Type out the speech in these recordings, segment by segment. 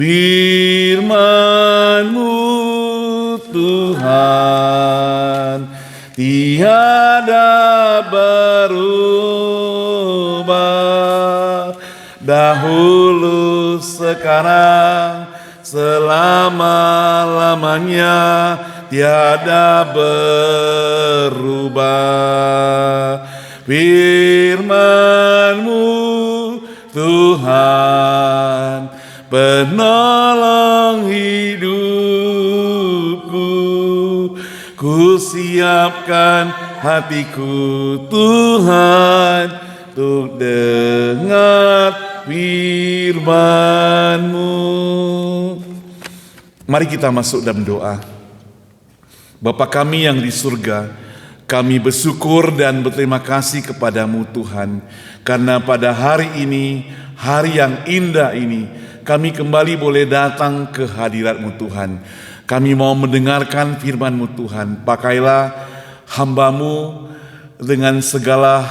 Firman-Mu Tuhan tiada berubah, dahulu, sekarang, selama-lamanya tiada berubah. Firman-Mu Tuhan penolong hidupku, ku siapkan hatiku Tuhan untuk dengar firman-Mu. Mari kita masuk dalam doa. Bapa kami yang di surga, kami bersyukur dan berterima kasih kepadamu Tuhan, karena pada hari ini, hari yang indah ini, kami kembali boleh datang ke hadirat-Mu Tuhan. Kami mau mendengarkan firman-Mu Tuhan. Pakailah hamba-Mu dengan segala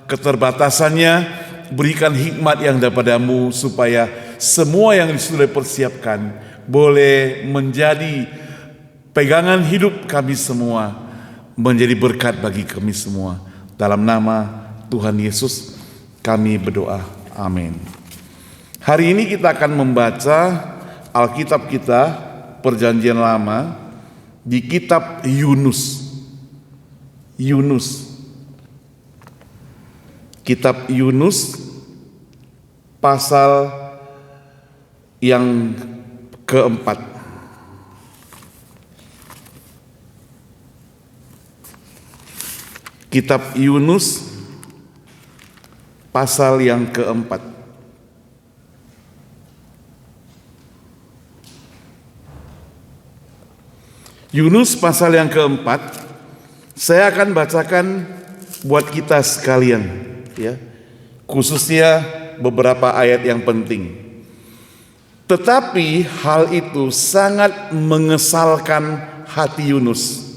keterbatasannya, berikan hikmat yang daripada-Mu supaya semua yang sudah persiapkan boleh menjadi pegangan hidup kami semua, menjadi berkat bagi kami semua. Dalam nama Tuhan Yesus kami berdoa. Amin. Hari ini kita akan membaca Alkitab kita, Perjanjian Lama, di kitab Yunus. Kitab Yunus pasal yang keempat. Kitab Yunus pasal yang keempat. Yunus pasal yang keempat, saya akan bacakan buat kita sekalian, ya, khususnya beberapa ayat yang penting. Tetapi hal itu sangat mengesalkan hati Yunus.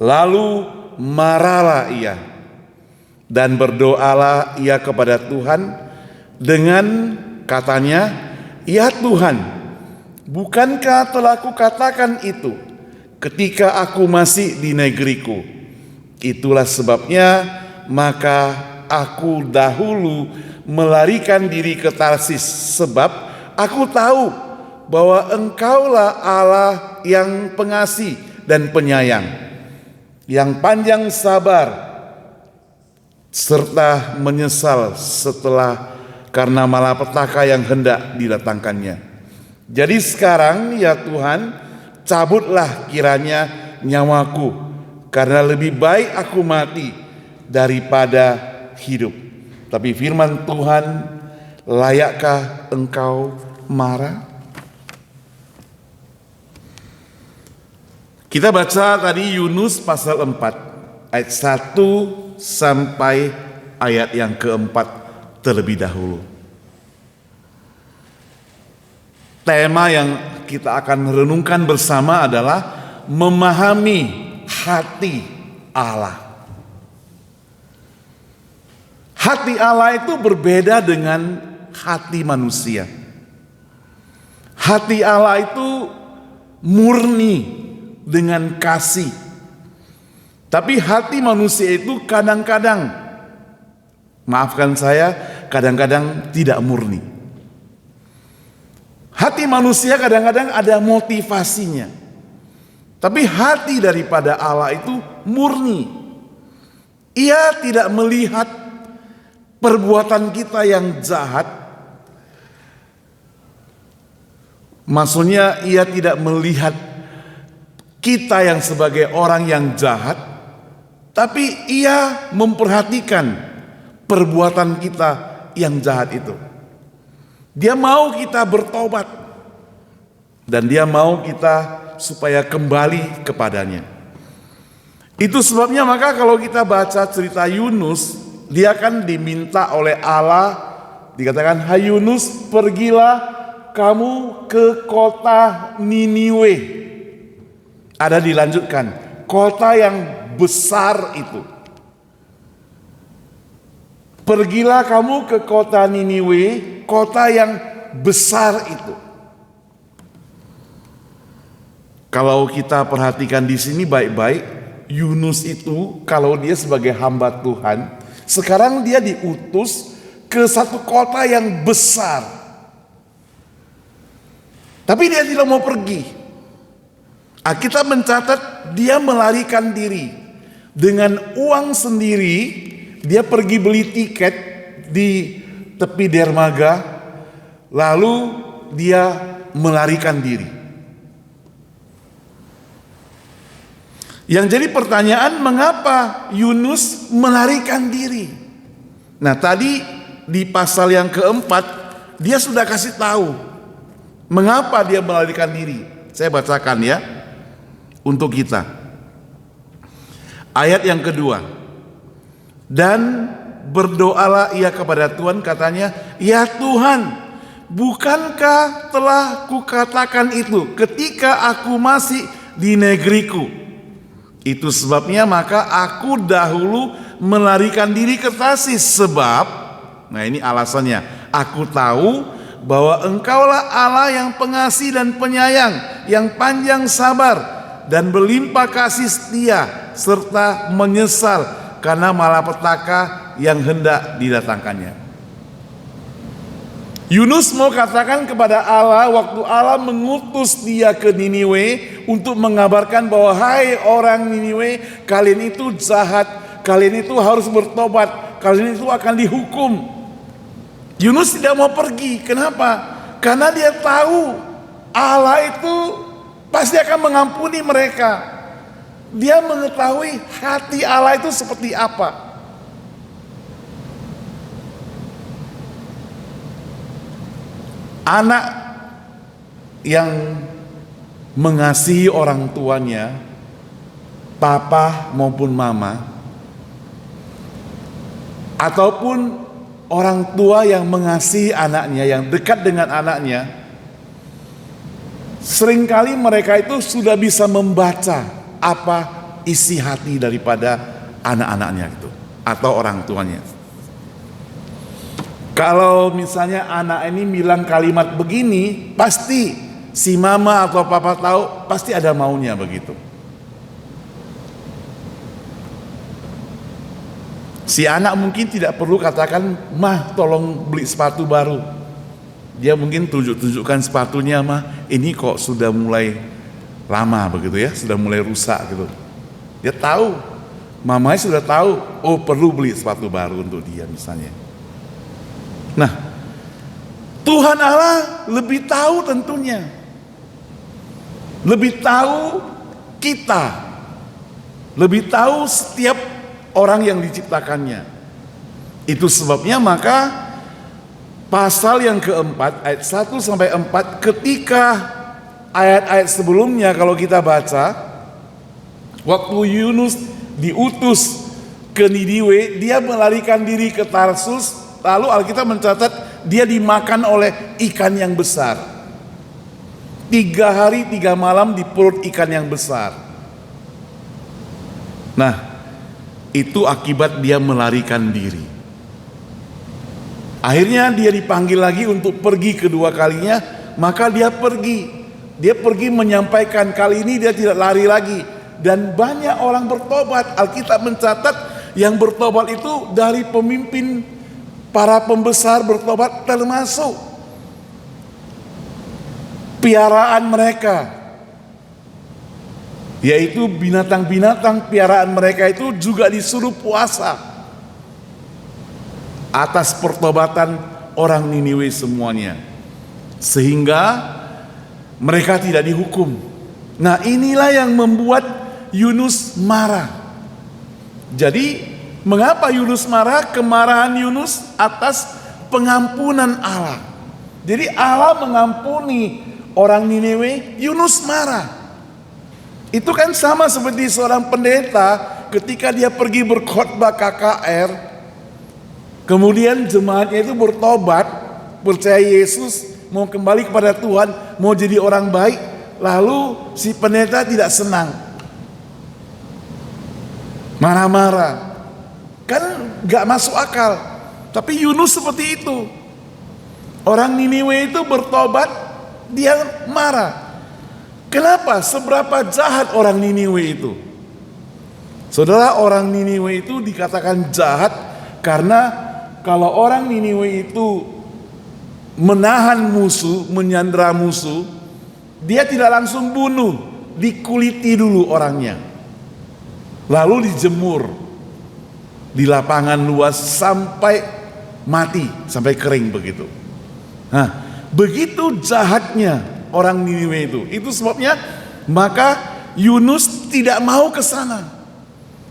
Lalu marahlah ia dan berdoalah ia kepada Tuhan dengan katanya, "Ya Tuhan, bukankah telah kukatakan itu ketika aku masih di negeriku? Itulah sebabnya maka aku dahulu melarikan diri ke Tarsis, sebab aku tahu bahwa Engkaulah Allah yang pengasih dan penyayang, yang panjang sabar serta menyesal setelah karena malapetaka yang hendak didatangkannya. Jadi sekarang ya Tuhan, cabutlah kiranya nyawaku, karena lebih baik aku mati daripada hidup." Tapi firman Tuhan, layakkah engkau marah? Kita baca tadi Yunus pasal 4 ayat 1 sampai ayat yang keempat terlebih dahulu. Tema yang kita akan renungkan bersama adalah memahami hati Allah. Hati Allah itu berbeda dengan hati manusia. Hati Allah itu murni dengan kasih. Tapi hati manusia itu kadang-kadang, maafkan saya, kadang-kadang tidak murni. Hati manusia kadang-kadang ada motivasinya. Tapi hati daripada Allah itu murni. Ia tidak melihat perbuatan kita yang jahat. Maksudnya ia tidak melihat kita yang sebagai orang yang jahat, tapi ia memperhatikan perbuatan kita yang jahat itu. Dia mau kita bertobat, dan dia mau kita supaya kembali kepadanya. Itu sebabnya maka kalau kita baca cerita Yunus, dia kan diminta oleh Allah, dikatakan, "Hai Yunus, pergilah kamu ke kota Niniwe." Ada dilanjutkan, kota yang besar itu. Pergilah kamu ke kota Niniwe, kota yang besar itu. Kalau kita perhatikan di sini baik-baik, Yunus itu kalau dia sebagai hamba Tuhan, sekarang dia diutus ke satu kota yang besar. Tapi dia tidak mau pergi. Kita mencatat dia melarikan diri. Dengan uang sendiri, dia pergi beli tiket di tepi dermaga, lalu dia melarikan diri. Yang jadi pertanyaan, mengapa Yunus melarikan diri? Nah, tadi di pasal yang keempat dia sudah kasih tahu mengapa dia melarikan diri. Saya bacakan ya untuk kita. Ayat yang kedua. Dan berdoalah ia kepada Tuhan, katanya, "Ya Tuhan, bukankah telah kukatakan itu ketika aku masih di negeriku? Itu sebabnya maka aku dahulu melarikan diri ke Tarsis, sebab," nah ini alasannya, "aku tahu bahwa Engkaulah Allah yang pengasih dan penyayang, yang panjang sabar dan berlimpah kasih setia, serta menyesal karena malapetaka yang hendak didatangkannya." Yunus mau katakan kepada Allah waktu Allah mengutus dia ke Niniwe untuk mengabarkan bahwa, "Hai orang Niniwe, kalian itu jahat, kalian itu harus bertobat, kalian itu akan dihukum." Yunus tidak mau pergi. Kenapa? Karena dia tahu Allah itu pasti akan mengampuni mereka. Dia mengetahui hati Allah itu seperti apa. Anak yang mengasihi orang tuanya, papa maupun mama, ataupun orang tua yang mengasihi anaknya, yang dekat dengan anaknya, seringkali mereka itu sudah bisa membaca apa isi hati daripada anak-anaknya itu atau orang tuanya. Kalau misalnya anak ini bilang kalimat begini, pasti si mama atau papa tahu, pasti ada maunya begitu. Si anak mungkin tidak perlu katakan, "Mah, tolong beli sepatu baru." Dia mungkin tunjukkan sepatunya, "Mah, ini kok sudah mulai lama begitu ya, sudah mulai rusak gitu." Dia tahu, mamanya sudah tahu, oh perlu beli sepatu baru untuk dia misalnya. Nah, Tuhan Allah lebih tahu tentunya. Lebih tahu kita. Lebih tahu setiap orang yang diciptakannya. Itu sebabnya maka pasal yang keempat ayat 1 sampai 4, ketika ayat-ayat sebelumnya kalau kita baca, waktu Yunus diutus ke Niniwe, dia melarikan diri ke Tarsus. Lalu Alkitab mencatat dia dimakan oleh ikan yang besar. 3 hari 3 malam di perut ikan yang besar. Nah, itu akibat dia melarikan diri. Akhirnya dia dipanggil lagi untuk pergi kedua kalinya, maka dia pergi. Dia pergi menyampaikan, kali ini dia tidak lari lagi. Dan banyak orang bertobat. Alkitab mencatat yang bertobat itu dari pemimpin, para pembesar bertobat, termasuk piaraan mereka, yaitu binatang-binatang piaraan mereka itu juga disuruh puasa atas pertobatan orang Niniwe semuanya, sehingga mereka tidak dihukum. Nah, inilah yang membuat Yunus marah. Jadi mengapa Yunus marah? Kemarahan Yunus atas pengampunan Allah. Jadi Allah mengampuni orang Niniwe, Yunus marah. Itu kan sama seperti seorang pendeta ketika dia pergi berkhotbah KKR, kemudian jemaatnya itu bertobat, percaya Yesus, mau kembali kepada Tuhan, mau jadi orang baik, lalu si pendeta tidak senang, marah-marah. Kan gak masuk akal. Tapi Yunus seperti itu. Orang Niniwe itu bertobat, dia marah. Kenapa? Seberapa jahat orang Niniwe itu? Saudara, orang Niniwe itu dikatakan jahat karena kalau orang Niniwe itu menahan musuh, menyandera musuh, dia tidak langsung bunuh, dikuliti dulu orangnya, lalu dijemur di lapangan luas sampai mati, sampai kering begitu. Nah, begitu jahatnya orang Niniwe itu. Itu sebabnya maka Yunus tidak mau ke sana.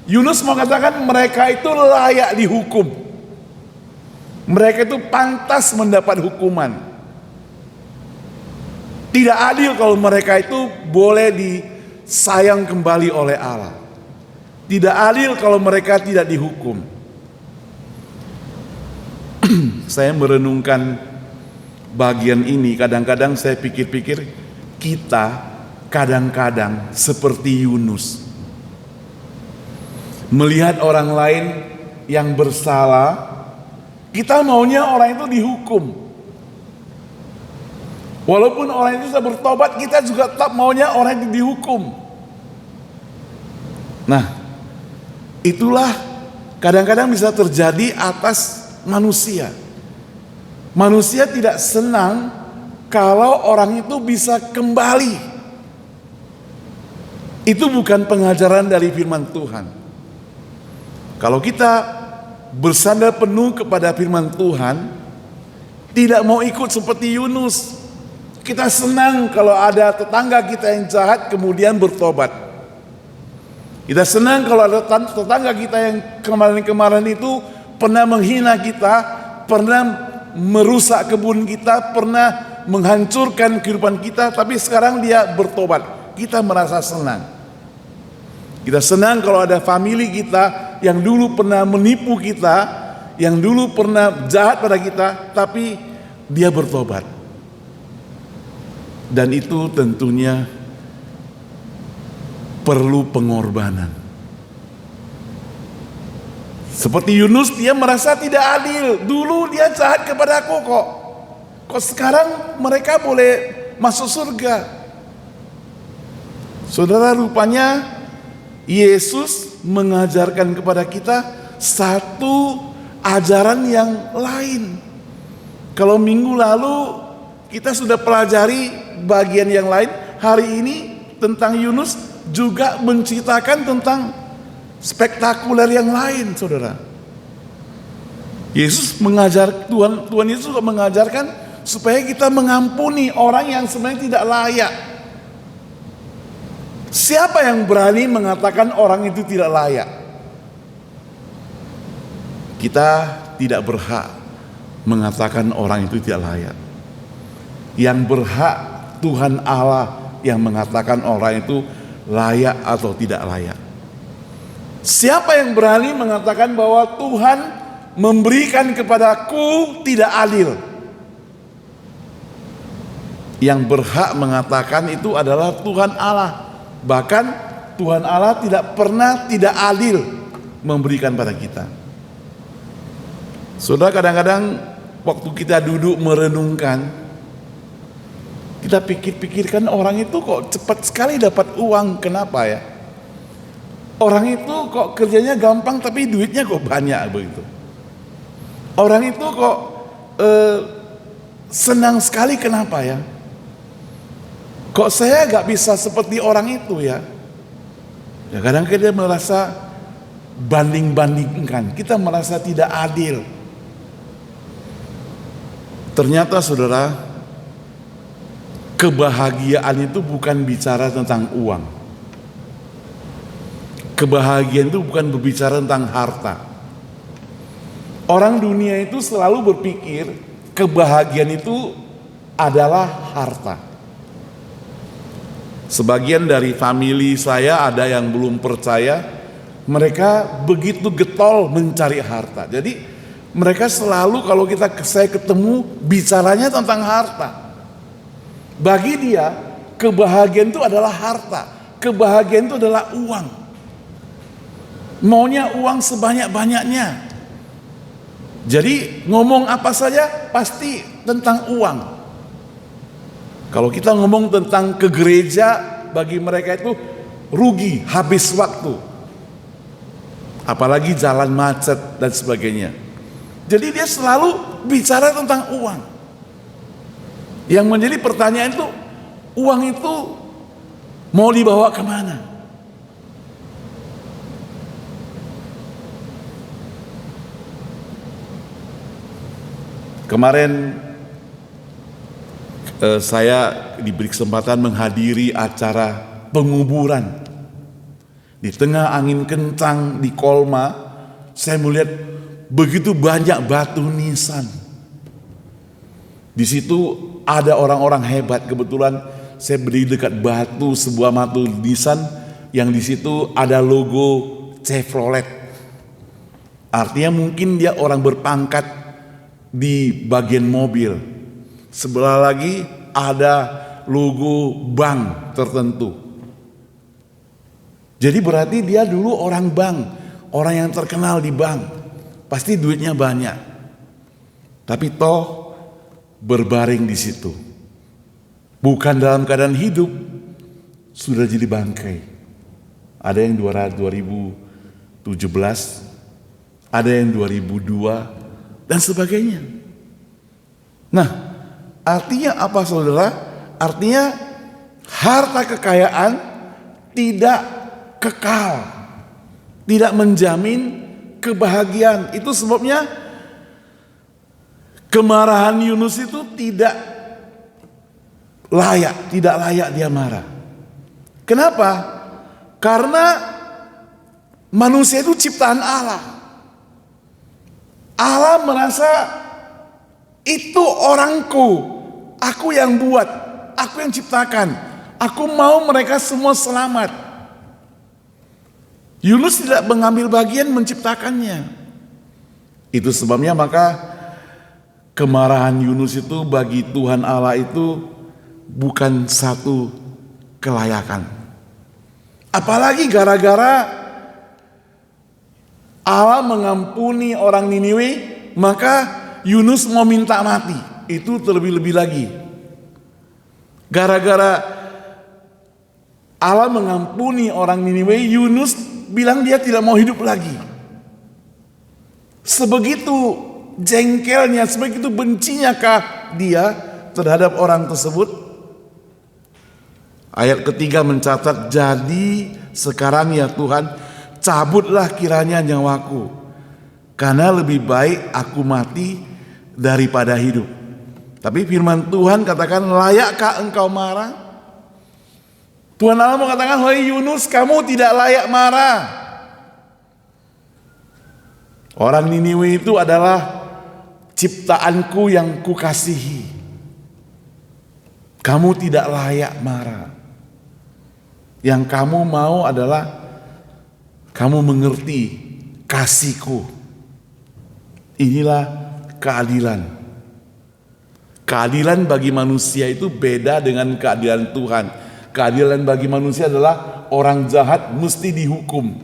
Yunus mengatakan mereka itu layak dihukum. Mereka itu pantas mendapat hukuman. Tidak adil kalau mereka itu boleh disayang kembali oleh Allah. Tidak adil kalau mereka tidak dihukum. Saya merenungkan bagian ini, kadang-kadang saya pikir-pikir kita kadang-kadang seperti Yunus. Melihat orang lain yang bersalah, kita maunya orang itu dihukum. Walaupun orang itu sudah bertobat, kita juga tetap maunya orang itu dihukum. Nah, itulah kadang-kadang bisa terjadi atas manusia. Manusia tidak senang kalau orang itu bisa kembali. Itu bukan pengajaran dari firman Tuhan. Kalau kita bersandar penuh kepada firman Tuhan, tidak mau ikut seperti Yunus. Kita senang kalau ada tetangga kita yang jahat kemudian bertobat. Kita senang kalau ada tetangga kita yang kemarin-kemarin itu pernah menghina kita, pernah merusak kebun kita, pernah menghancurkan kehidupan kita, tapi sekarang dia bertobat. Kita merasa senang. Kita senang kalau ada family kita yang dulu pernah menipu kita, yang dulu pernah jahat pada kita, tapi dia bertobat. Dan itu tentunya perlu pengorbanan. Seperti Yunus, dia merasa tidak adil. Dulu dia jahat kepada aku kok. Kok sekarang mereka boleh masuk surga? Saudara, rupanya Yesus mengajarkan kepada kita satu ajaran yang lain. Kalau minggu lalu kita sudah pelajari bagian yang lain, hari ini tentang Yunus juga menceritakan tentang spektakuler yang lain, saudara. Yesus Tuhan Yesus juga mengajarkan supaya kita mengampuni orang yang sebenarnya tidak layak. Siapa yang berani mengatakan orang itu tidak layak? Kita tidak berhak mengatakan orang itu tidak layak. Yang berhak Tuhan Allah yang mengatakan orang itu layak atau tidak layak. Siapa yang berani mengatakan bahwa Tuhan memberikan kepadaku tidak adil? Yang berhak mengatakan itu adalah Tuhan Allah. Bahkan Tuhan Allah tidak pernah tidak adil memberikan pada kita. Saudara, kadang-kadang waktu kita duduk merenungkan, kita pikir-pikirkan orang itu kok cepat sekali dapat uang, kenapa ya? Orang itu kok kerjanya gampang tapi duitnya kok banyak begitu. Orang itu kok senang sekali, kenapa ya? Kok saya gak bisa seperti orang itu ya? Ya kadang-kadang kita merasa banding-bandingkan, kita merasa tidak adil. Ternyata saudara, kebahagiaan itu bukan bicara tentang uang. Kebahagiaan itu bukan berbicara tentang harta. Orang dunia itu selalu berpikir kebahagiaan itu adalah harta. Sebagian dari famili saya ada yang belum percaya, mereka begitu getol mencari harta. Jadi mereka selalu kalau saya ketemu bicaranya tentang harta. Bagi dia kebahagiaan itu adalah harta, kebahagiaan itu adalah uang. Maunya uang sebanyak-banyaknya. Jadi ngomong apa saja pasti tentang uang. Kalau kita ngomong tentang ke gereja, bagi mereka itu rugi, habis waktu. Apalagi jalan macet dan sebagainya. Jadi dia selalu bicara tentang uang. Yang menjadi pertanyaan itu, uang itu mau dibawa kemana? Kemarin saya diberi kesempatan menghadiri acara penguburan. Di tengah angin kencang di Kolma, saya melihat begitu banyak batu nisan. Di situ ada orang-orang hebat. Kebetulan saya berdiri dekat sebuah batu nisan yang di situ ada logo Chevrolet. Artinya mungkin dia orang berpangkat di bagian mobil. Sebelah lagi ada logo bank tertentu. Jadi berarti dia dulu orang bank, orang yang terkenal di bank. Pasti duitnya banyak. Tapi toh berbaring di situ. Bukan dalam keadaan hidup, sudah jadi bangkai. Ada yang 2017, ada yang 2002 dan sebagainya. Nah, artinya apa saudara? Artinya harta kekayaan tidak kekal, tidak menjamin kebahagiaan. Itu sebabnya kemarahan Yunus itu tidak layak dia marah. Kenapa? Karena manusia itu ciptaan Allah. Allah merasa itu orangku, aku yang buat, aku yang ciptakan, aku mau mereka semua selamat. Yunus tidak mengambil bagian menciptakannya. Itu sebabnya maka kemarahan Yunus itu bagi Tuhan Allah itu bukan satu kelayakan. Apalagi gara-gara Allah mengampuni orang Niniwe, maka Yunus mau minta mati. Itu terlebih-lebih lagi. Gara-gara Allah mengampuni orang Niniwe, Yunus bilang dia tidak mau hidup lagi. Sebegitu jengkelnya, sebegitu bencinyakah dia terhadap orang tersebut? Ayat ketiga mencatat, jadi sekarang ya Tuhan, cabutlah kiranya nyawaku, karena lebih baik aku mati daripada hidup. Tapi firman Tuhan katakan, layakkah engkau marah? Tuhan Allah mengatakan, wahai Yunus, kamu tidak layak marah. Orang Niniwe itu adalah ciptaanku yang kukasihi. Kamu tidak layak marah. Yang kamu mau adalah kamu mengerti kasihku. Inilah keadilan. Keadilan bagi manusia itu beda dengan keadilan Tuhan. Keadilan bagi manusia adalah orang jahat mesti dihukum.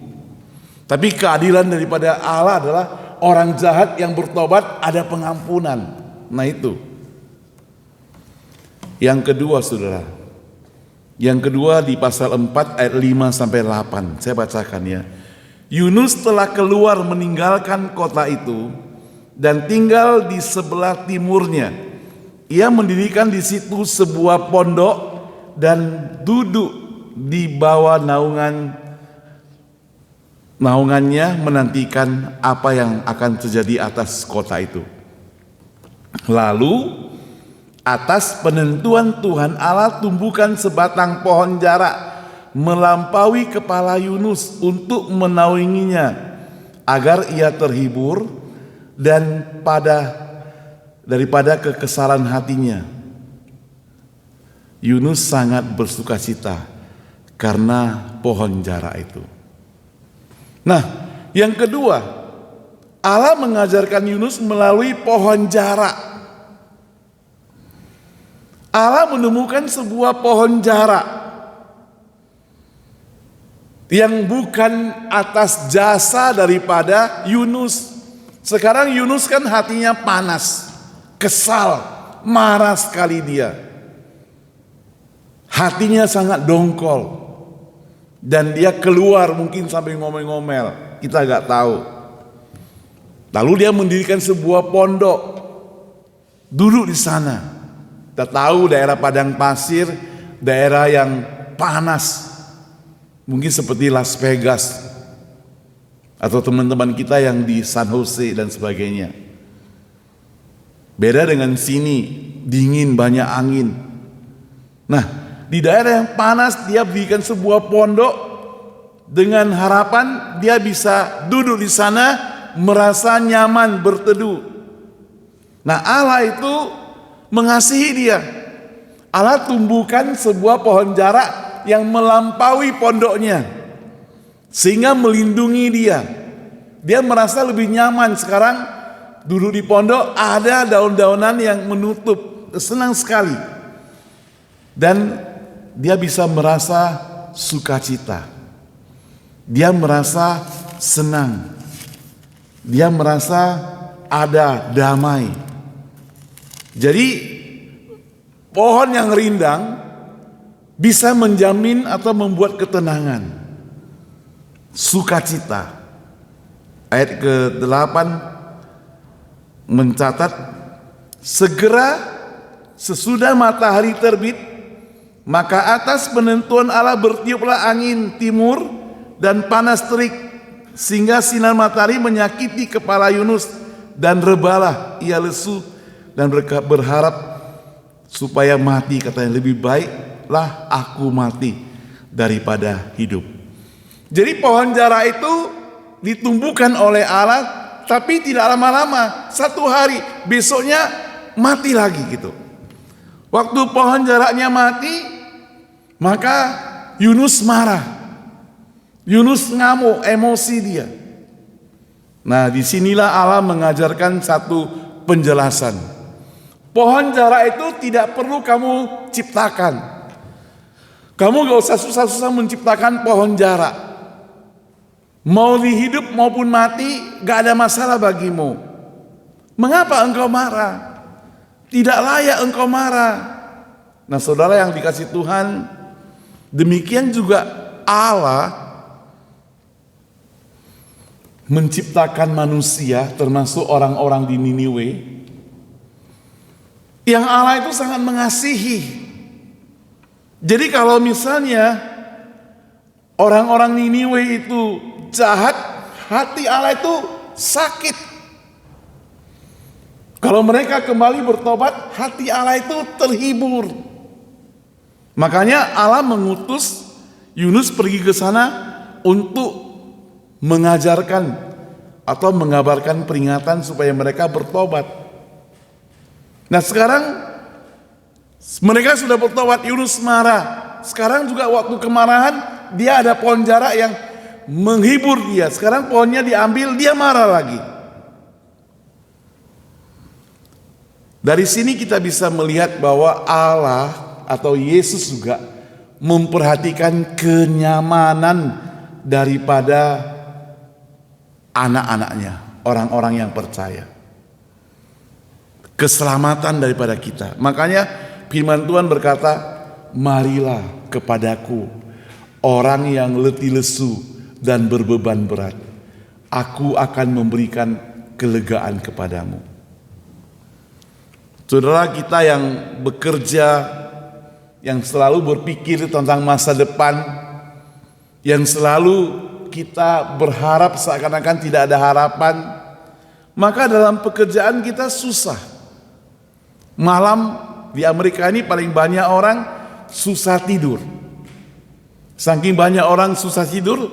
Tapi keadilan daripada Allah adalah orang jahat yang bertobat ada pengampunan. Nah itu. Yang kedua saudara. Yang kedua di pasal 4 ayat 5 sampai 8. Saya bacakan ya. Yunus telah keluar meninggalkan kota itu dan tinggal di sebelah timurnya. Ia mendirikan di situ sebuah pondok dan duduk di bawah naungannya menantikan apa yang akan terjadi atas kota itu. Lalu atas penentuan Tuhan Allah tumbuhkan sebatang pohon jarak melampaui kepala Yunus untuk menaunginya agar ia terhibur dan daripada kekesalan hatinya. Yunus sangat bersukacita karena pohon jarak itu. Nah, yang kedua, Allah mengajarkan Yunus melalui pohon jarak. Allah menemukan sebuah pohon jarak yang bukan atas jasa daripada Yunus. Sekarang Yunus kan hatinya panas, kesal, marah sekali dia. hatinya sangat dongkol, dan dia keluar mungkin sampai ngomel-ngomel, kita gak tahu. Lalu dia mendirikan sebuah pondok, duduk di sana. Kita tahu daerah padang pasir, daerah yang panas, mungkin seperti Las Vegas atau teman-teman kita yang di San Jose dan sebagainya. Beda dengan sini, dingin, banyak angin. Nah, di daerah yang panas dia berikan sebuah pondok dengan harapan dia bisa duduk di sana merasa nyaman berteduh. Nah, Allah itu mengasihi dia. Allah tumbuhkan sebuah pohon jarak yang melampaui pondoknya sehingga melindungi dia. Dia merasa lebih nyaman sekarang duduk di pondok, ada daun-daunan yang menutup, senang sekali. Dan dia bisa merasa sukacita. Dia merasa senang. Dia merasa ada damai. Jadi pohon yang rindang bisa menjamin atau membuat ketenangan, sukacita. Ayat ke-8 mencatat, segera sesudah matahari terbit, maka atas penentuan Allah bertiuplah angin timur dan panas terik, sehingga sinar matahari menyakiti kepala Yunus, dan rebalah ia lesu dan berharap supaya mati. Katanya, lebih baiklah aku mati daripada hidup. Jadi pohon jarak itu ditumbuhkan oleh Allah, tapi tidak lama-lama, satu hari, besoknya mati lagi gitu. Waktu pohon jaraknya mati, maka Yunus marah. Yunus ngamuk, emosi dia. Nah, disinilah Allah mengajarkan satu penjelasan. Pohon jarak itu tidak perlu kamu ciptakan. Kamu gak usah susah-susah menciptakan pohon jarak. Mau dihidup maupun mati, gak ada masalah bagimu. Mengapa engkau marah? Tidak layak engkau marah. Nah, saudara yang dikasih Tuhan, demikian juga Allah menciptakan manusia, termasuk orang-orang di Niniwe, yang Allah itu sangat mengasihi. Jadi kalau misalnya orang-orang Niniwe itu jahat, hati Allah itu sakit. Kalau mereka kembali bertobat, hati Allah itu terhibur. Makanya Allah mengutus Yunus pergi ke sana untuk mengajarkan atau mengabarkan peringatan supaya mereka bertobat. Nah, sekarang mereka sudah bertobat, Yunus marah. Sekarang juga waktu kemarahan, dia ada pohon jarak yang menghibur dia. Sekarang pohonnya diambil, dia marah lagi. Dari sini kita bisa melihat bahwa Allah atau Yesus juga memperhatikan kenyamanan daripada anak-anaknya, orang-orang yang percaya. Keselamatan daripada kita. Makanya firman Tuhan berkata, marilah kepadaku orang yang letih lesu dan berbeban berat, aku akan memberikan kelegaan kepadamu. Saudara kita yang bekerja, yang selalu berpikir tentang masa depan, yang selalu kita berharap seakan-akan tidak ada harapan, maka dalam pekerjaan kita susah. Malam di Amerika ini paling banyak orang susah tidur. Saking banyak orang susah tidur,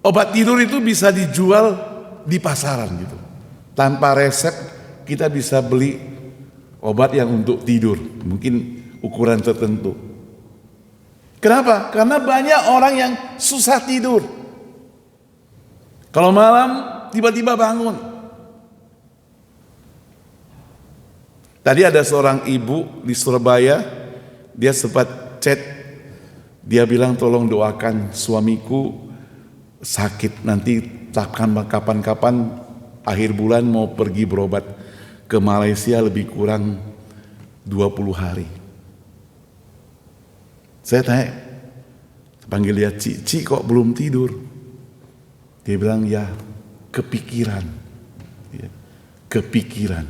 obat tidur itu bisa dijual di pasaran gitu. Tanpa resep kita bisa beli obat yang untuk tidur, mungkin ukuran tertentu. Kenapa? Karena banyak orang yang susah tidur. Kalau malam tiba-tiba bangun. Tadi ada seorang ibu di Surabaya, dia sempat chat, dia bilang tolong doakan suamiku sakit, nanti kapan-kapan akhir bulan mau pergi berobat ke Malaysia lebih kurang 20 hari. Saya tanya, panggil dia, Ci kok belum tidur? Dia bilang, ya kepikiran. Ya, kepikiran.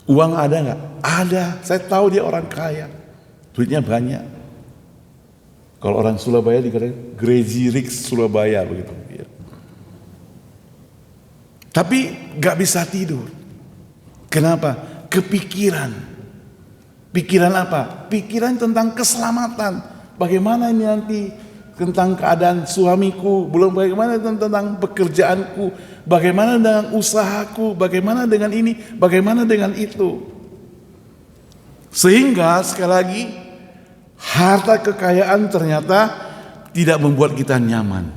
Uang ada nggak? Ada. Saya tahu dia orang kaya. Duitnya banyak. Kalau orang Surabaya dikatakan Crazy Rich Surabaya begitu. Ya. Tapi nggak bisa tidur. Kenapa? Kepikiran. Pikiran apa? Pikiran tentang keselamatan. Bagaimana ini nanti tentang keadaan suamiku, belum bagaimana tentang pekerjaanku, bagaimana dengan usahaku, bagaimana dengan ini, bagaimana dengan itu. Sehingga sekali lagi harta kekayaan ternyata tidak membuat kita nyaman.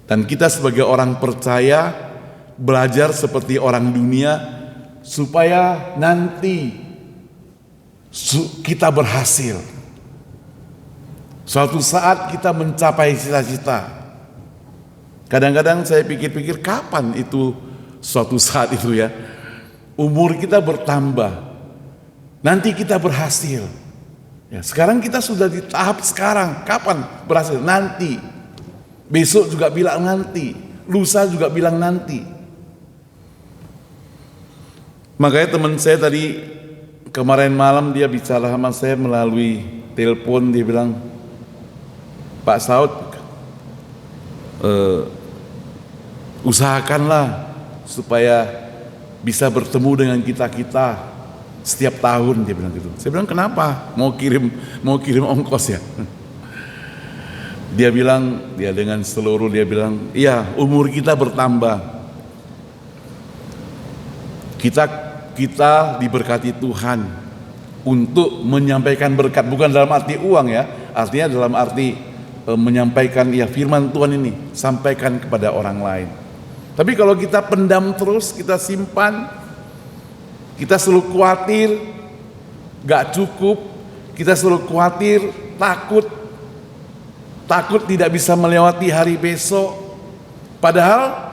Dan kita sebagai orang percaya belajar seperti orang dunia supaya nanti kita berhasil. Suatu saat kita mencapai cita-cita. Kadang-kadang saya pikir-pikir kapan itu suatu saat itu ya. Umur kita bertambah. Nanti kita berhasil. Ya, sekarang kita sudah di tahap sekarang. Kapan berhasil? Nanti. Besok juga bilang nanti. Lusa juga bilang nanti. Makanya teman saya tadi kemarin malam dia bicara sama saya melalui telepon. Dia bilang, Pak Saud, usahakanlah supaya bisa bertemu dengan kita setiap tahun, dia bilang gitu. Saya bilang, kenapa? Mau kirim ongkos ya? Dia bilang, dia dengan seluruh dia bilang, iya, umur kita bertambah. Kita diberkati Tuhan untuk menyampaikan berkat, bukan dalam arti uang ya, artinya dalam arti menyampaikan ya firman Tuhan ini, sampaikan kepada orang lain. Tapi kalau kita pendam terus, kita simpan, kita selalu khawatir gak cukup, kita selalu khawatir, takut tidak bisa melewati hari besok. Padahal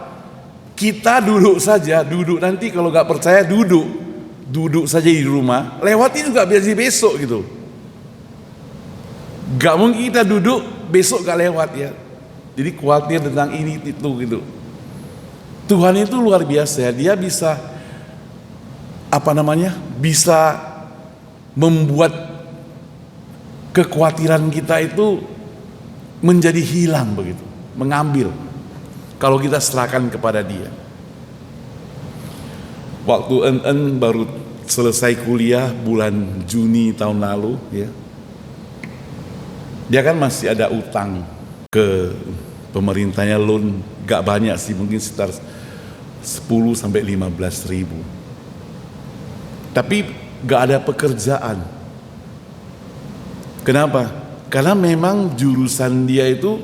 kita duduk nanti kalau gak percaya duduk saja di rumah, lewati juga biasa besok gitu. Gak mungkin kita duduk besok gak lewat ya. Jadi khawatir tentang ini itu gitu. Tuhan itu luar biasa ya, dia bisa bisa membuat kekhawatiran kita itu menjadi hilang begitu, mengambil. Kalau kita serahkan kepada dia. Waktu baru selesai kuliah bulan Juni tahun lalu ya. Dia kan masih ada utang ke pemerintahnya, loan gak banyak sih, mungkin sekitar 10 sampai 15 ribu. Tapi gak ada pekerjaan. Kenapa? Karena memang jurusan dia itu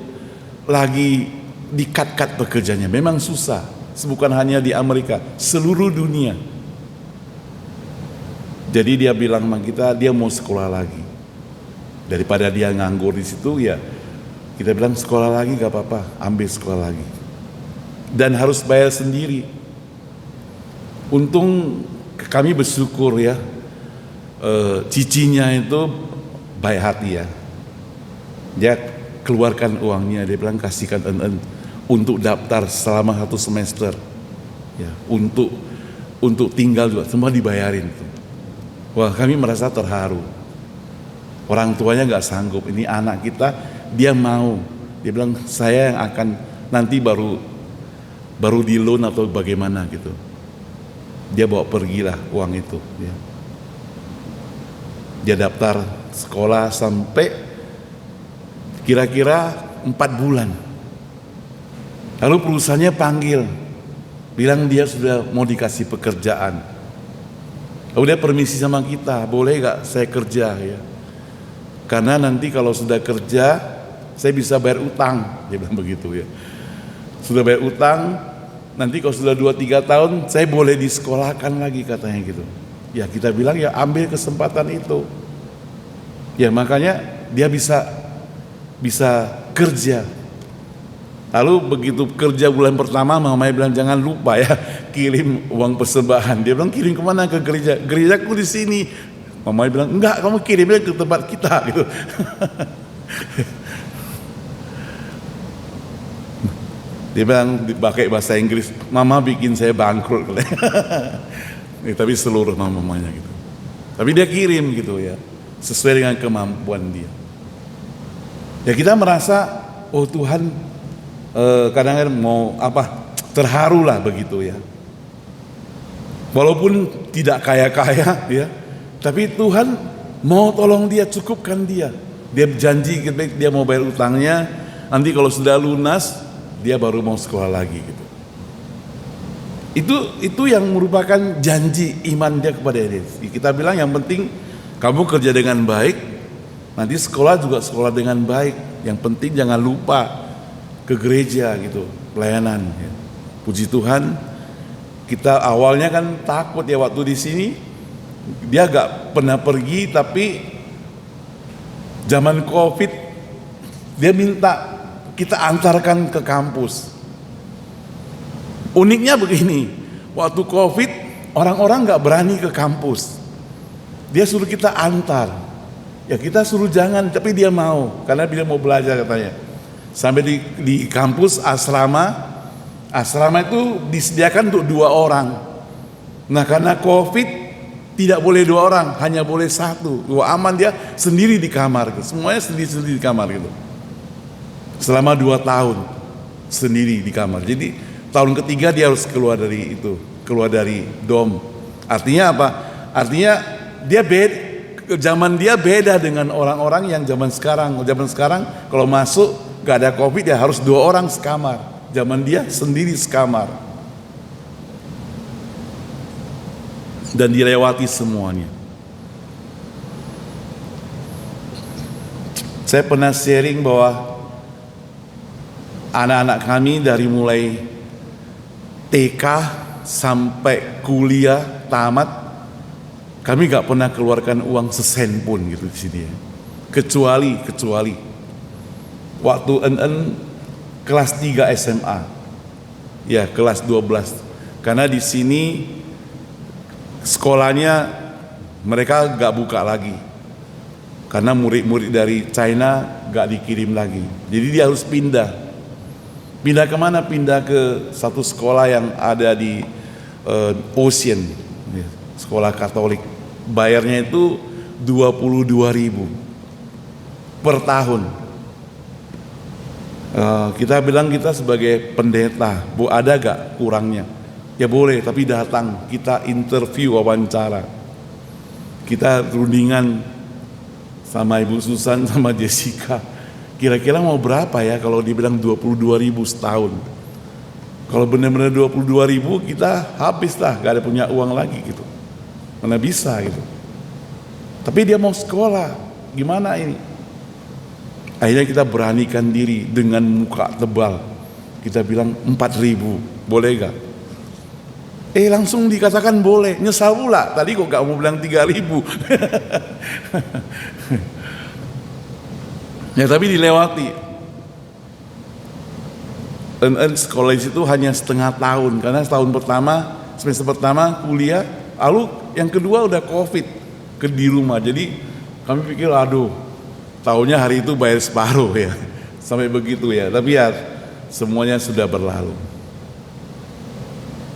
lagi dikat-kat pekerjaannya, memang susah. Bukan hanya di Amerika, seluruh dunia. Jadi dia bilang sama kita, dia mau sekolah lagi. Daripada dia nganggur di situ ya, kita bilang sekolah lagi gak apa-apa, ambil sekolah lagi. Dan harus bayar sendiri. Untung kami bersyukur ya, cicinya itu baik hati ya. Dia keluarkan uangnya, dia bilang kasihkan untuk daftar selama 1 semester ya, untuk tinggal juga semua dibayarin tuh. Wah, kami merasa terharu. Orang tuanya nggak sanggup, ini anak kita, dia mau. Dia bilang saya yang akan nanti baru di loan atau bagaimana gitu. Dia bawa pergilah uang itu ya. Dia daftar sekolah sampai kira-kira 4 bulan. Lalu perusahaannya panggil, bilang dia sudah mau dikasih pekerjaan. Lalu dia permisi sama kita, boleh gak saya kerja ya? Karena nanti kalau sudah kerja, saya bisa bayar utang. Dia bilang begitu ya. Sudah bayar utang, nanti kalau sudah 2-3 tahun, saya boleh disekolahkan lagi katanya gitu. Ya kita bilang ya ambil kesempatan itu. Ya makanya dia bisa kerja. Lalu begitu kerja bulan pertama, mamanya bilang jangan lupa ya kirim uang persembahan. Dia bilang kirim kemana? Ke gereja. Gerejaku di sini. Mamanya bilang enggak, kamu kirimnya ke tempat kita gitu. Dia bilang pakai bahasa Inggris, mama bikin saya bangkrut. Tapi seluruh mamanya gitu. Tapi dia kirim gitu ya, sesuai dengan kemampuan dia. Ya kita merasa, oh Tuhan, kadang-kadang mau terharu lah begitu ya. Walaupun tidak kaya-kaya ya, tapi Tuhan mau tolong dia, cukupkan dia. Dia janji dia mau bayar utangnya, nanti kalau sudah lunas dia baru mau sekolah lagi gitu. Itu yang merupakan janji iman dia kepada dia. Kita bilang yang penting kamu kerja dengan baik, nanti sekolah juga sekolah dengan baik. Yang penting jangan lupa ke gereja gitu, pelayanan. Ya. Puji Tuhan, kita awalnya kan takut ya waktu di sini. Dia gak pernah pergi, tapi zaman COVID dia minta kita antarkan ke kampus. Uniknya begini, waktu COVID orang-orang gak berani ke kampus. Dia suruh kita antar. Ya kita suruh jangan, tapi dia mau, karena dia mau belajar katanya. Sampai di kampus asrama itu disediakan untuk 2 orang. Nah karena COVID tidak boleh 2 orang, hanya boleh 1. Aman dia sendiri di kamar, gitu. Semuanya sendiri di kamar gitu. Selama 2 tahun sendiri di kamar. Jadi tahun ketiga dia harus keluar dari dom. Artinya apa? Artinya zaman dia beda dengan orang-orang yang zaman sekarang. Zaman sekarang kalau masuk gak ada COVID ya harus 2 orang sekamar. Zaman dia sendiri sekamar. Dan dilewati semuanya. Saya pernah sharing bahwa anak-anak kami dari mulai TK sampai kuliah tamat, kami gak pernah keluarkan uang sesen pun gitu di sini ya. Kecuali waktu kelas 3 SMA. Ya, kelas 12. Karena di sini sekolahnya mereka gak buka lagi. Karena murid-murid dari China gak dikirim lagi. Jadi dia harus pindah. Pindah kemana? Pindah ke satu sekolah yang ada di Ocean, sekolah Katolik. Bayarnya itu 22.000 per tahun. Kita bilang kita sebagai pendeta, Bu ada gak kurangnya? Ya boleh, tapi datang kita interview, wawancara. Kita rundingan sama Ibu Susan sama Jessica. Kira-kira mau berapa ya kalau dibilang 22.000 setahun? Kalau benar-benar 22.000 kita habis lah, gak ada punya uang lagi gitu. Mana bisa gitu. Tapi dia mau sekolah, gimana ini? Akhirnya kita beranikan diri dengan muka tebal. Kita bilang 4.000, boleh gak? Langsung dikatakan boleh. Nyesal pula, tadi kok gak mau bilang 3.000. Ya tapi dilewati. Dan sekolah itu hanya setengah tahun, karena semester pertama kuliah, lalu yang kedua udah COVID di rumah. Jadi kami pikir aduh, tahunnya hari itu bayar separuh ya, sampai begitu ya. Tapi ya semuanya sudah berlalu.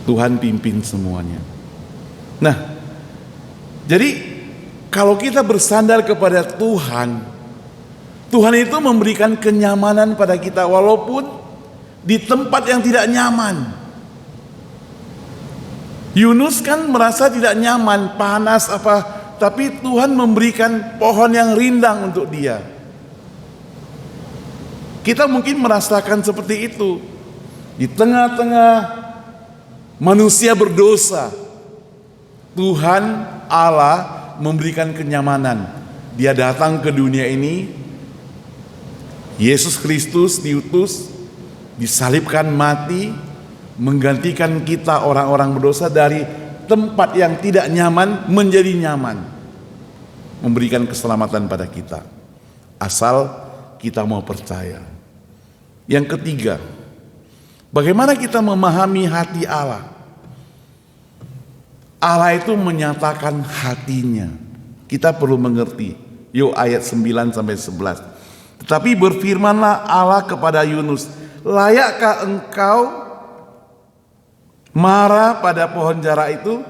Tuhan pimpin semuanya. Nah, jadi kalau kita bersandar kepada Tuhan, Tuhan itu memberikan kenyamanan pada kita walaupun di tempat yang tidak nyaman. Yunus kan merasa tidak nyaman, panas tapi Tuhan memberikan pohon yang rindang untuk dia. Kita mungkin merasakan seperti itu. Di tengah-tengah manusia berdosa, Tuhan Allah memberikan kenyamanan. Dia datang ke dunia ini, Yesus Kristus diutus, disalibkan mati, menggantikan kita orang-orang berdosa dari tempat yang tidak nyaman menjadi nyaman, memberikan keselamatan pada kita, asal kita mau percaya. Yang ketiga, Bagaimana kita memahami hati Allah? Allah itu menyatakan hatinya. Kita perlu mengerti. Yuk ayat 9 sampai 11. Tetapi berfirmanlah Allah kepada Yunus, layakkah engkau marah pada pohon jara itu?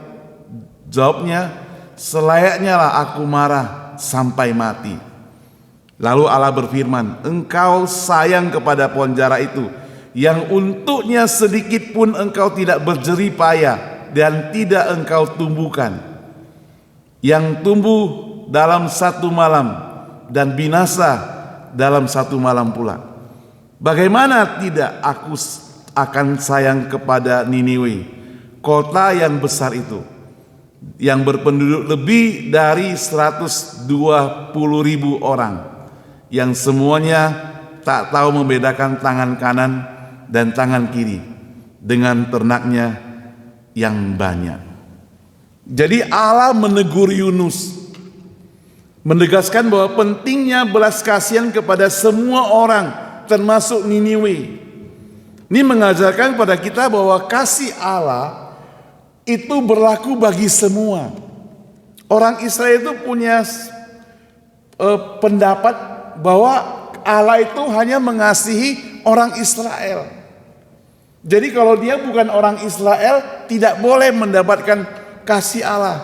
Jawabnya, selayaknya lah aku marah sampai mati. Lalu Allah berfirman, engkau sayang kepada pohon jara itu, yang untuknya sedikit pun engkau tidak berjerih payah dan tidak engkau tumbuhkan, yang tumbuh dalam satu malam dan binasa dalam satu malam pula. Bagaimana tidak aku akan sayang kepada Niniwe, kota yang besar itu, yang berpenduduk lebih dari 120.000 orang, yang semuanya tak tahu membedakan tangan kanan dan tangan kiri, dengan ternaknya yang banyak. Jadi Allah menegur Yunus, menegaskan bahwa pentingnya belas kasihan kepada semua orang, termasuk Niniwe. Ini mengajarkan pada kita bahwa kasih Allah itu berlaku bagi semua. Orang Israel itu punya pendapat bahwa Allah itu hanya mengasihi orang Israel. Jadi kalau dia bukan orang Israel, tidak boleh mendapatkan kasih Allah,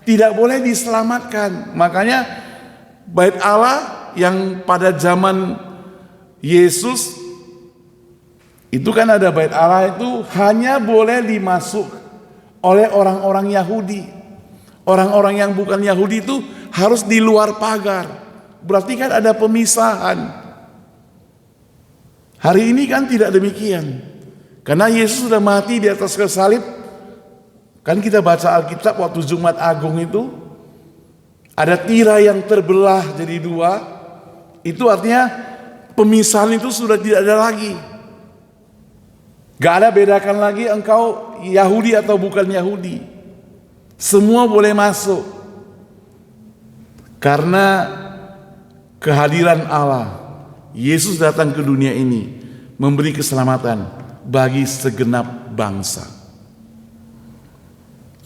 tidak boleh diselamatkan. Makanya bait Allah yang pada zaman Yesus itu kan ada bait Allah itu hanya boleh dimasuk oleh orang-orang Yahudi. Orang-orang yang bukan Yahudi itu harus di luar pagar. Berarti kan ada pemisahan. Hari ini kan tidak demikian. Karena Yesus sudah mati di atas kayu salib. Kan kita baca Alkitab waktu Jumat Agung itu, ada tirai yang terbelah jadi dua. Itu artinya pemisahan itu sudah tidak ada lagi. Gak ada bedakan lagi engkau Yahudi atau bukan Yahudi. Semua boleh masuk. Karena kehadiran Allah, Yesus datang ke dunia ini memberi keselamatan bagi segenap bangsa.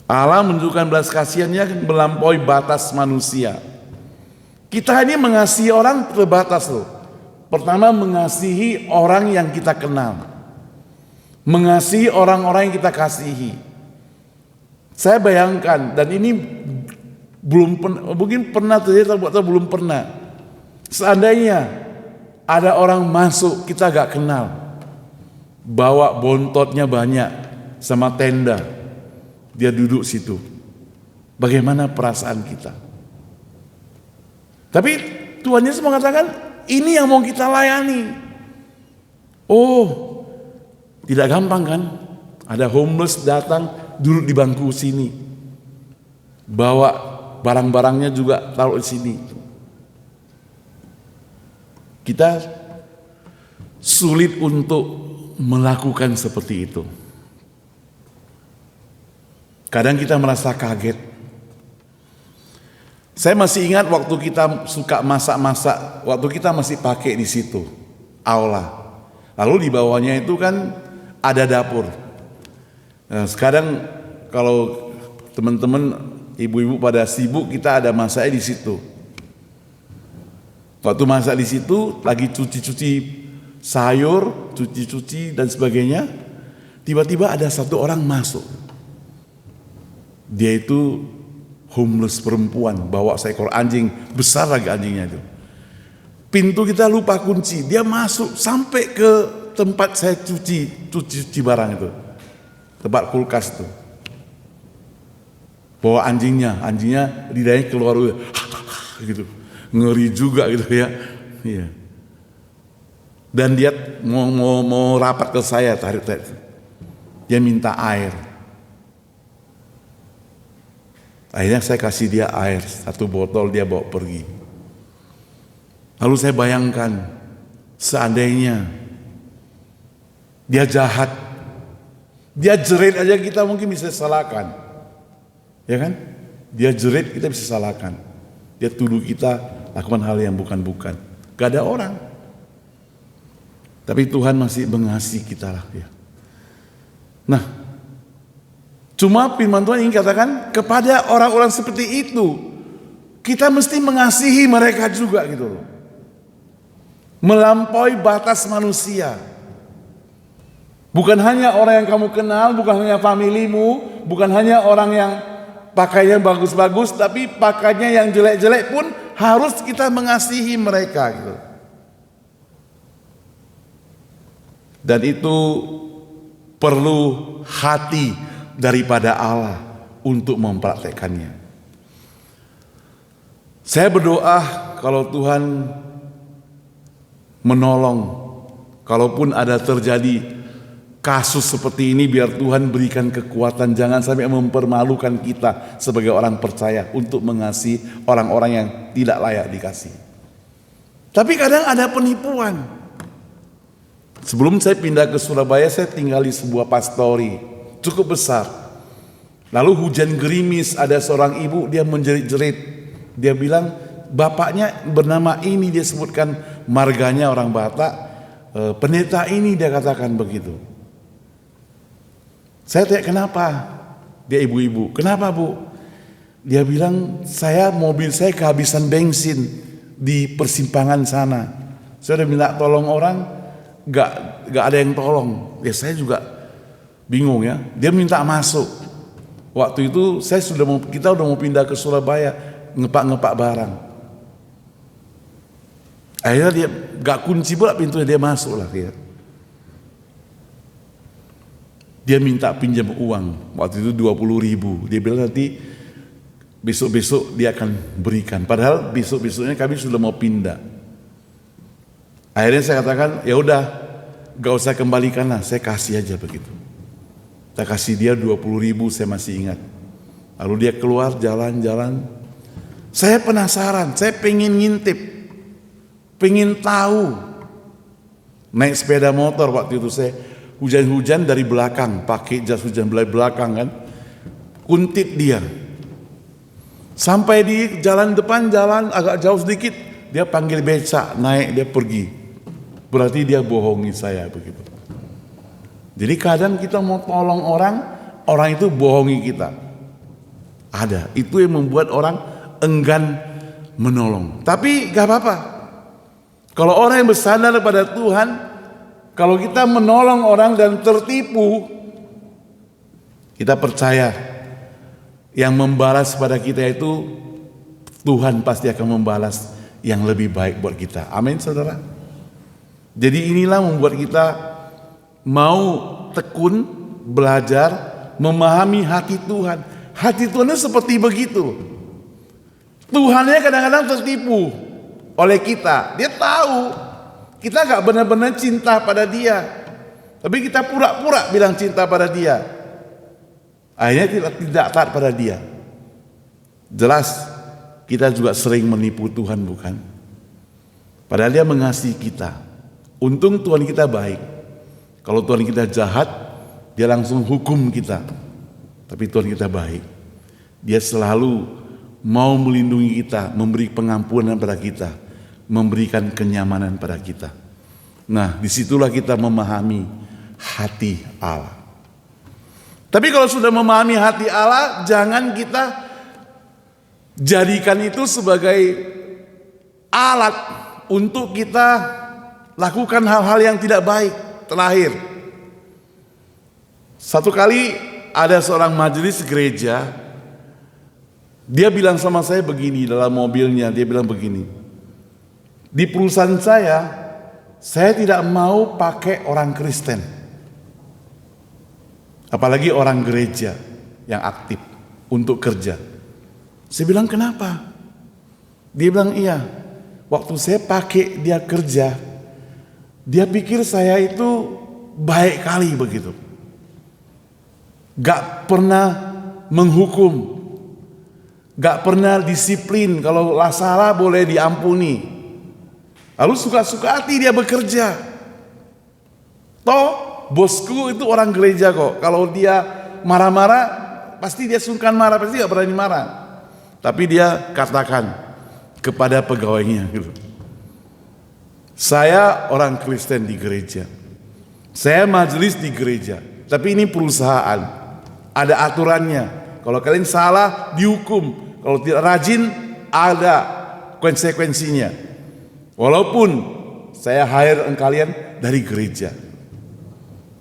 Allah menunjukkan belas kasihannya melampaui batas manusia. Kita ini mengasihi orang terbatas loh. Pertama, mengasihi orang yang kita kenal, mengasihi orang-orang yang kita kasihi. Saya bayangkan, dan ini mungkin pernah terjadi atau belum pernah. Seandainya ada orang masuk kita gak kenal, bawa bontotnya banyak sama tenda, dia duduk situ, bagaimana perasaan kita? Tapi Tuhan Yesus mengatakan ini yang mau kita layani. Oh, tidak gampang kan? Ada homeless datang duduk di bangku sini, bawa barang-barangnya juga taruh di sini. Kita sulit untuk melakukan seperti itu. Kadang kita merasa kaget. Saya masih ingat waktu kita suka masak-masak, waktu kita masih pakai di situ aula. Lalu di bawahnya itu kan ada dapur. Nah, sekarang kalau teman-teman ibu-ibu pada sibuk, kita ada masaknya di situ. Waktu masak di situ lagi cuci-cuci sayur, cuci-cuci dan sebagainya, tiba-tiba ada satu orang masuk. Dia itu homeless perempuan, bawa seekor anjing, besar lagi anjingnya itu. Pintu kita lupa kunci, dia masuk sampai ke tempat saya cuci barang itu, tempat kulkas itu. Bawa anjingnya lidahnya keluar gitu, ngeri juga gitu ya. Iya. Dan dia mau rapat ke saya, tarik. Dia minta air. Akhirnya saya kasih dia air, 1 botol, dia bawa pergi. Lalu saya bayangkan, seandainya dia jahat, dia jerit aja kita mungkin bisa salahkan. Ya kan? Dia jerit kita bisa salahkan. Dia tuduh kita lakukan hal yang bukan-bukan. Gak ada orang. Tapi Tuhan masih mengasihi kita lah ya. Nah, cuma firman Tuhan ingin katakan kepada orang-orang seperti itu, kita mesti mengasihi mereka juga gitu loh. Melampaui batas manusia. Bukan hanya orang yang kamu kenal, bukan hanya familimu, bukan hanya orang yang pakainya bagus-bagus, tapi pakainya yang jelek-jelek pun harus kita mengasihi mereka gitu. Dan itu perlu hati daripada Allah untuk mempraktekkannya. Saya berdoa kalau Tuhan menolong, kalaupun ada terjadi kasus seperti ini, biar Tuhan berikan kekuatan, jangan sampai mempermalukan kita sebagai orang percaya untuk mengasihi orang-orang yang tidak layak dikasih. Tapi kadang ada penipuan. Sebelum saya pindah ke Surabaya, saya tinggal di sebuah pastori cukup besar. Lalu hujan gerimis, ada seorang ibu, dia menjerit-jerit. Dia bilang bapaknya bernama ini, dia sebutkan marganya orang Batak, pendeta ini, dia katakan begitu. Saya tanya kenapa? Dia ibu-ibu, kenapa bu? Dia bilang mobil saya kehabisan bensin di persimpangan sana. Saya udah minta tolong orang, gak ada yang tolong. Ya saya juga bingung ya. Dia minta masuk. Waktu itu kita udah mau pindah ke Surabaya, ngepak barang. Akhirnya dia gak kunci pula pintunya, dia masuk lah dia. Dia minta pinjam uang, waktu itu 20.000. Dia bilang nanti besok-besok dia akan berikan. Padahal besok-besoknya kami sudah mau pindah. Akhirnya saya katakan, ya udah, gak usah kembalikan lah, saya kasih aja begitu. Saya kasih dia 20.000, saya masih ingat. Lalu dia keluar jalan-jalan. Saya penasaran, saya pengen ngintip, pengen tahu. Naik sepeda motor waktu itu saya. Hujan-hujan dari belakang, pakai jas hujan dari belakang kan, kuntit dia. Sampai di jalan depan, jalan agak jauh sedikit, dia panggil becak, naik, dia pergi. Berarti dia bohongi saya begitu. Jadi kadang kita mau tolong orang itu bohongi kita. Ada, itu yang membuat orang enggan menolong. Tapi gak apa-apa. Kalau orang yang bersandar pada Tuhan, kalau kita menolong orang dan tertipu, kita percaya yang membalas pada kita itu Tuhan pasti akan membalas yang lebih baik buat kita. Amin saudara. Jadi inilah membuat kita mau tekun belajar memahami hati Tuhan. Hati Tuhan itu seperti begitu. Tuhannya kadang-kadang tertipu oleh kita. Dia tahu kita gak benar-benar cinta pada dia, tapi kita pura-pura bilang cinta pada dia. Akhirnya tidak taat pada dia. Jelas kita juga sering menipu Tuhan, bukan? Padahal dia mengasihi kita. Untung Tuhan kita baik. Kalau Tuhan kita jahat, dia langsung hukum kita. Tapi Tuhan kita baik. Dia selalu mau melindungi kita, memberi pengampunan pada kita, memberikan kenyamanan pada kita. Nah, disitulah kita memahami hati Allah. Tapi kalau sudah memahami hati Allah, jangan kita jadikan itu sebagai alat untuk kita lakukan hal-hal yang tidak baik. Terakhir, satu kali ada seorang majelis gereja, dia bilang sama saya begini dalam mobilnya, dia bilang begini, di perusahaan saya tidak mau pakai orang Kristen, apalagi orang gereja yang aktif untuk kerja. Saya bilang kenapa? Dia bilang iya, waktu saya pakai dia kerja, dia pikir saya itu baik kali begitu, gak pernah menghukum, gak pernah disiplin, kalau salah boleh diampuni. Lalu suka-suka hati dia bekerja. Toh bosku itu orang gereja kok. Kalau dia marah-marah, pasti dia sungkan marah, pasti gak berani marah. Tapi dia katakan kepada pegawainya gitu, saya orang Kristen di gereja, saya majelis di gereja, Tapi ini perusahaan, ada aturannya. Kalau kalian salah, dihukum. Kalau tidak rajin, ada konsekuensinya. Walaupun saya hire kalian dari gereja.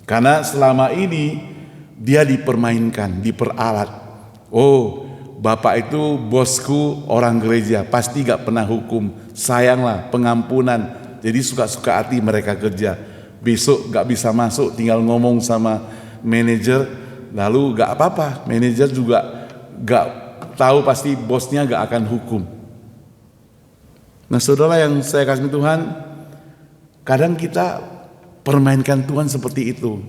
Karena selama ini dia dipermainkan, diperalat. Oh, Bapak itu bosku orang gereja, pasti gak pernah hukum. Sayanglah, pengampunan. Jadi suka-suka hati mereka kerja. Besok gak bisa masuk, tinggal ngomong sama manajer, lalu gak apa-apa. Manajer juga gak tahu, pasti bosnya gak akan hukum. Nah saudara yang saya kasih Tuhan, kadang kita permainkan Tuhan seperti itu.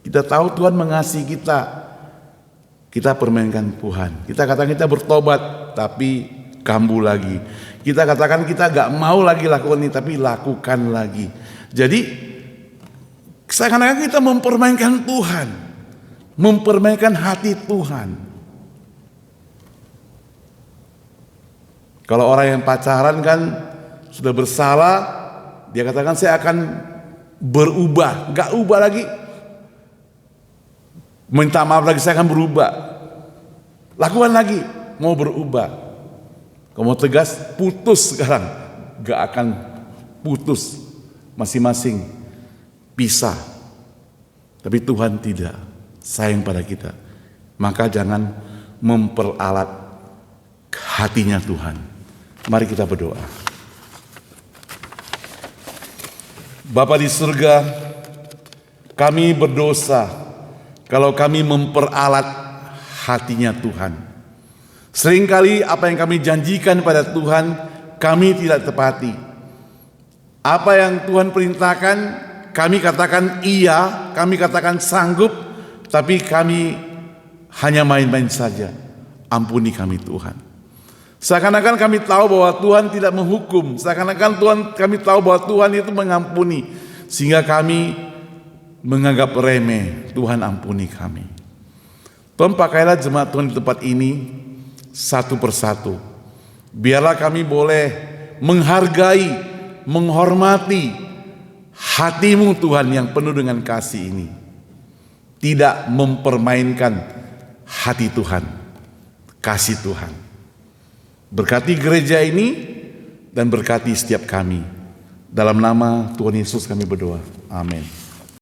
Kita tahu Tuhan mengasihi kita permainkan Tuhan. Kita katakan kita bertobat, tapi kambuh lagi. Kita katakan kita gak mau lagi lakukan ini, tapi lakukan lagi. Jadi seakan-akan kita mempermainkan Tuhan, mempermainkan hati Tuhan. Kalau orang yang pacaran kan sudah bersalah, dia katakan saya akan berubah, gak ubah lagi. Minta maaf lagi, saya akan berubah. Lakukan lagi, mau berubah. Kamu tegas, putus sekarang. Gak akan putus. Masing-masing pisah. Tapi Tuhan tidak sayang pada kita. Maka jangan memperalat hatinya Tuhan. Mari kita berdoa. Bapa di surga, kami berdosa kalau kami memperalat hatinya Tuhan. Seringkali apa yang kami janjikan pada Tuhan, kami tidak tepati. Apa yang Tuhan perintahkan, kami katakan iya, kami katakan sanggup, tapi kami hanya main-main saja. Ampuni kami Tuhan. Seakan-akan kami tahu bahwa Tuhan tidak menghukum, seakan-akan kami tahu bahwa Tuhan itu mengampuni, sehingga kami menganggap remeh. Tuhan ampuni kami. Tuhan pakailah jemaat Tuhan di tempat ini satu persatu. Biarlah kami boleh menghargai, menghormati hati-Mu Tuhan yang penuh dengan kasih ini. Tidak mempermainkan hati Tuhan, kasih Tuhan. Berkati gereja ini dan berkati setiap kami. Dalam nama Tuhan Yesus kami berdoa. Amin.